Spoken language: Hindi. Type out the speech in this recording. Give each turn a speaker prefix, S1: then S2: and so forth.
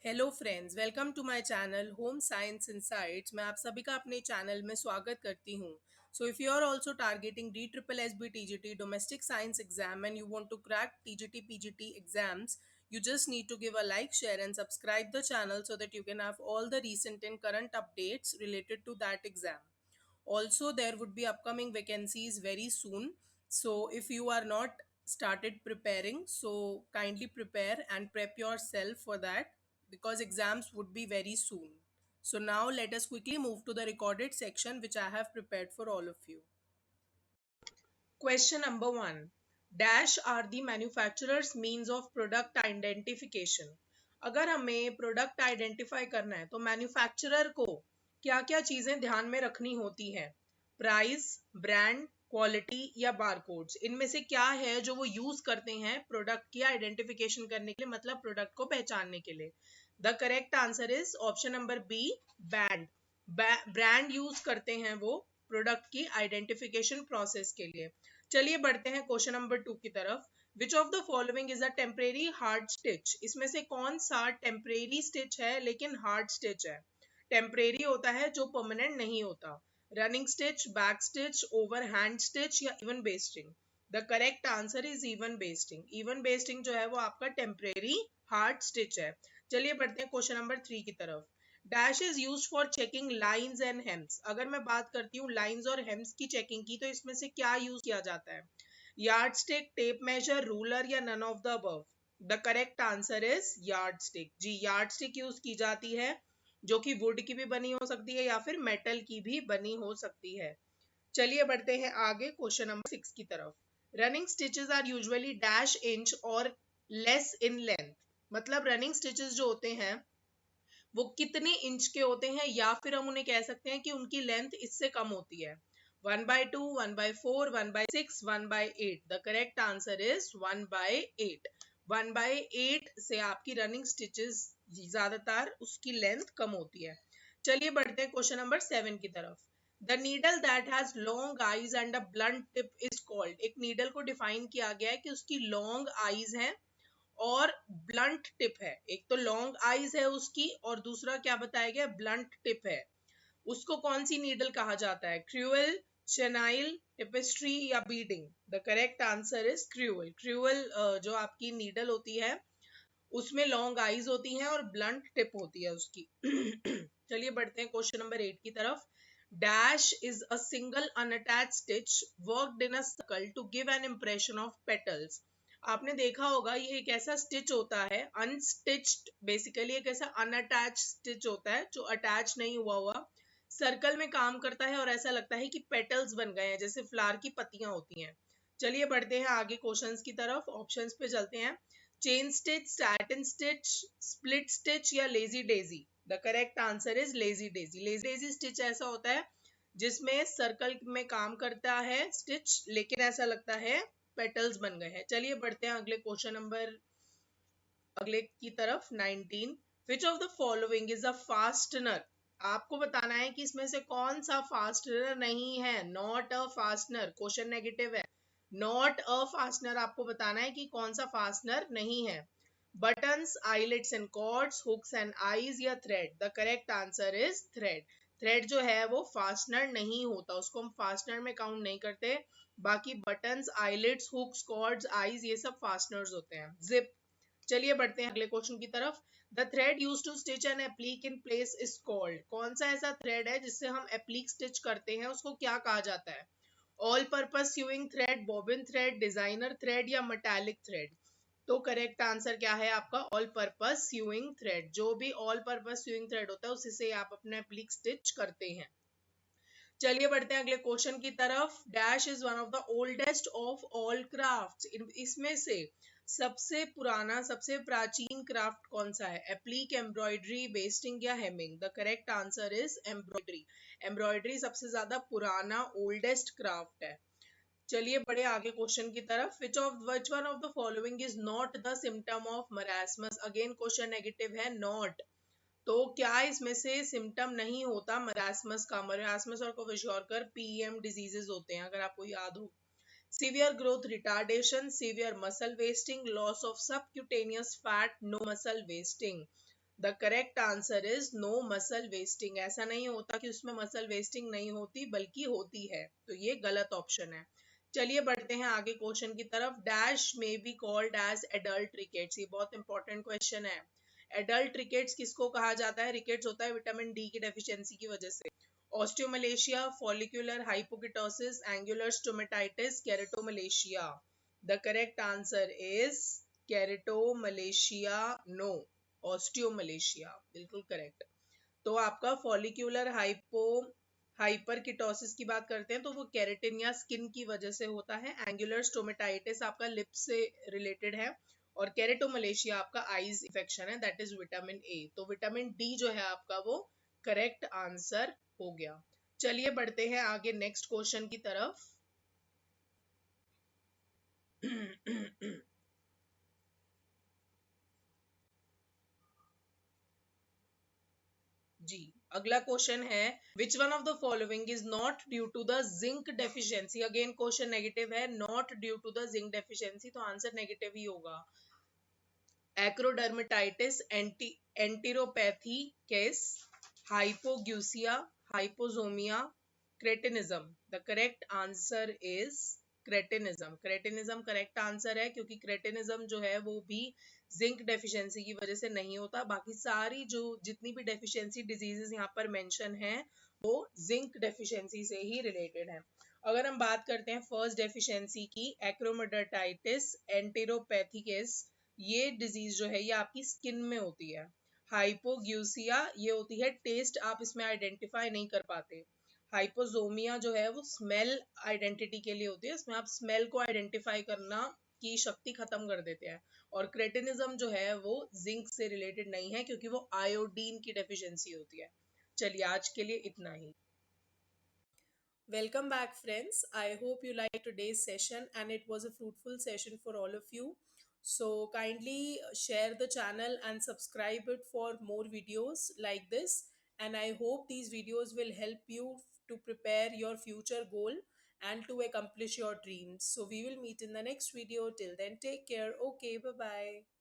S1: Hello friends, welcome to my channel home science insights. मैं आप सभी का अपने चैनल में स्वागत करती हूँ। So if you are also targeting D triple S B TGT domestic science exam and you want to crack TGT PGT exams, you just need to give a like, share and subscribe the channel so that you can have all the recent and current updates related to that exam. Also, there would be upcoming vacancies very soon. So if you are not started preparing, so kindly prepare and prep yourself for that because exams would be very soon. So now let us quickly move to the recorded section which I have prepared for all of you. Question number 1. Dash are the manufacturer's means of product identification. अगर हमें प्रोडक्ट आइडेंटिफाई करना है तो मैन्युफैक्चरर को क्या क्या चीजें ध्यान में रखनी होती हैं? प्राइस, ब्रांड, क्वालिटी या बारकोड्स, इनमें से क्या है जो वो यूज करते हैं प्रोडक्ट की आइडेंटिफिकेशन करने के लिए, मतलब प्रोडक्ट को पहचानने के लिए? The correct answer is option number B, brand. Brand use करते हैं वो प्रोडक्ट की आइडेंटिफिकेशन प्रोसेस के लिए। चलिए बढ़ते हैं क्वेश्चन नंबर 2 की तरफ। Which of the following is a temporary hard stitch? इसमें से कौन सा टेम्परेरी स्टिच है लेकिन हार्ड स्टिच है? टेम्परेरी होता है जो परमानेंट नहीं होता। Running stitch, back stitch, over hand stitch या even basting? The correct answer is even basting. Even basting जो है वो आपका टेम्परेरी हार्ड स्टिच है। चलिए बढ़ते हैं क्वेश्चन नंबर 3 की तरफ। Dash is use for checking lines and hems. अगर मैं बात करती हूँ लाइन्स और हेम्स की चेकिंग की, तो इसमें से क्या यूज किया जाता है? Yard stick, tape measure, ruler या none of the above? The correct answer is yard stick. जी, यार्ड स्टिक यूज की जाती है जो कि वुड की भी बनी हो सकती है या फिर मेटल की भी बनी हो सकती है। चलिए बढ़ते हैं आगे क्वेश्चन नंबर 6 की तरफ। Running stitches are usually dash inch और लेस इन लेंथ। मतलब रनिंग स्टिचेस जो होते हैं वो कितने इंच के होते हैं, या फिर हम उन्हें कह सकते हैं कि उनकी लेंथ इससे कम होती है। 1/2, 1/4, 1/6, 1/8? The correct answer is 1/8। 1/8 से आपकी रनिंग स्टिचेस ज्यादातर उसकी लेंथ कम होती है। चलिए बढ़ते हैं क्वेश्चन नंबर 7 की तरफ। The needle that has long eyes and a blunt tip is called. एक नीडल को डिफाइन किया गया है कि उसकी लॉन्ग आईज है और ब्लंट टिप है। एक तो लॉन्ग आईज है उसकी और दूसरा क्या बताया गया, ब्लंट टिप है। उसको कौन सी नीडल कहा जाता है? क्रूअल, चेनाइल, टेपेस्ट्री या beading? The correct answer is crewel. Crewel जो आपकी नीडल होती है उसमें लॉन्ग आईज होती हैं और ब्लंट टिप होती है उसकी। चलिए बढ़ते हैं क्वेश्चन नंबर 8 की तरफ। Dash is a single unattached stitch worked in a circle to give an impression of petals. आपने देखा होगा ये एक ऐसा स्टिच होता है अनस्टिच्ड, बेसिकली एक ऐसा अनअटैच्ड स्टिच होता है जो अटैच नहीं हुआ हुआ, सर्कल में काम करता है और ऐसा लगता है कि पेटल्स बन गए हैं, जैसे फ्लावर की पत्तियां होती हैं। चलिए बढ़ते हैं आगे क्वेश्चंस की तरफ, ऑप्शंस पे चलते हैं। Chain stitch, satin stitch, split stitch या lazy daisy? The correct answer is lazy daisy. Lazy daisy stitch ऐसा होता है जिसमें सर्कल में काम करता है स्टिच, लेकिन ऐसा लगता है पेटल्स बन गए हैं। चलिए बढ़ते हैं अगले की तरफ 19। Which of the following is a fastener? आपको बताना है कि इसमें से कौन सा फास्टनर नहीं है। Not a fastener, question negative है। नॉट अ फास्टनर आपको बताना है कि कौन सा फास्टनर नहीं है। Buttons, eyelets and cords, hooks and eyes या thread? The correct answer is thread. Thread जो है वो फास्टनर नहीं होता, उसको हम फास्टनर में काउंट नहीं करते। बाकी buttons, eyelets, hooks, cords, eyes ये सब फास्टनर्स होते हैं। जिप। चलिए बढ़ते हैं अगले क्वेश्चन की तरफ। The thread used to stitch an applique in place is called. कौन सा ऐसा थ्रेड है जिससे हम एप्लीक स्टिच करते हैं, उसको क्या कहा जाता है? All purpose sewing thread, bobbin thread, designer thread या मेटालिक थ्रेड? तो करेक्ट आंसर क्या है आपका? All purpose sewing thread. जो भी ऑल पर्पज स्यूइंग थ्रेड होता है उसी से आप अपना एप्लीक स्टिच करते हैं। चलिए बढ़ते हैं अगले क्वेश्चन की तरफ। Dash is one of the oldest of all crafts. इसमें से सबसे पुराना, सबसे प्राचीन क्राफ्ट कौन सा है? एप्लीक, एम्ब्रॉयडरी, बेस्टिंग या hemming? The correct answer is embroidery. Embroidery सबसे ज्यादा पुराना ओल्डेस्ट क्राफ्ट है। चलिए बढ़े आगे क्वेश्चन की तरफ। विच one of the following is not the symptom of marasmus? Again question negative है, नॉट। तो क्या इसमें से सिम्टम नहीं होता मरासमस का? मरासमस और क्वेश्योरकर पीएम डिजीजेस होते हैं, अगर आपको याद हो। Severe growth retardation, severe muscle wasting, loss of subcutaneous fat, no muscle wasting? The correct answer is no muscle wasting. ऐसा नहीं होता कि उसमें मसल वेस्टिंग नहीं होती, बल्कि होती है, तो ये गलत ऑप्शन है। चलिए बढ़ते हैं आगे क्वेश्चन की तरफ। डैश में be called as adult rickets. ये बहुत इंपॉर्टेंट क्वेश्चन है। एडल्ट रिकेट्स किसको कहा जाता है? रिकेट्स होता है विटामिन डी की डेफिशिएंसी की वजह से। Osteomalacia, follicular hyperkeratosis, angular stomatitis, keratomalacia. The correct answer is keratomalacia, no, osteomalacia, बिल्कुल करेक्ट। तो आपका फॉलिक्यूलर हाइपरकिटोसिस की बात करते हैं तो वो केरेटिन या स्किन की वजह से होता है। एंगुलर स्टोमेटाइटिस आपका लिप्स से रिलेटेड है। और केरेटोमलेशिया आपका आईज इफेक्शन है, दैट इज विटामिन ए। तो विटामिन डी जो है आपका वो करेक्ट आंसर हो गया। चलिए बढ़ते हैं आगे नेक्स्ट क्वेश्चन की तरफ। जी, अगला क्वेश्चन है which one of the following is not due to the zinc deficiency. Again question negative है, not due to the zinc deficiency, तो आंसर नेगेटिव ही होगा। Acrodermatitis, enteropathica, hypogeusia, hyposmia, cretinism. The correct answer is cretinism. Cretinism correct answer है, क्योंकि क्रेटिनिज्म जो है वो भी जिंक डेफिशिएंसी की वजह से नहीं होता। बाकी सारी जो जितनी भी डेफिशिएंसी डिजीजेस यहाँ पर मेंशन है वो जिंक डेफिशिएंसी से ही रिलेटेड है। अगर हम बात करते हैं फर्स्ट डेफिशिएंसी की, एक्रोमेटाइटिस एंटेरोपैथिकेस, ये डिजीज जो है ये आपकी स्किन में होती है। हाइपोग्यूसिया ये होती है टेस्ट, आप इसमें आइडेंटिफाई नहीं कर पाते। हाइपोजोमिया जो है वो स्मेल आइडेंटिटी के लिए होती है, इसमें आप स्मेल को आइडेंटिफाई करना की शक्ति खत्म कर देते हैं। और क्रेटिनिज्म जो है वो जिंक से रिलेटेड नहीं है, क्योंकि वो आयोडीन की डेफिशिएंसी होती है। चलिए आज के लिए इतना ही। Welcome back, friends. I hope you liked today's session and it was a fruitful session for all of you. So, kindly share the channel and subscribe it for more videos like this. And I hope these videos will help you to prepare your future goal and to accomplish your dreams. So, we will meet in the next video. Till then, take care. Okay, bye bye.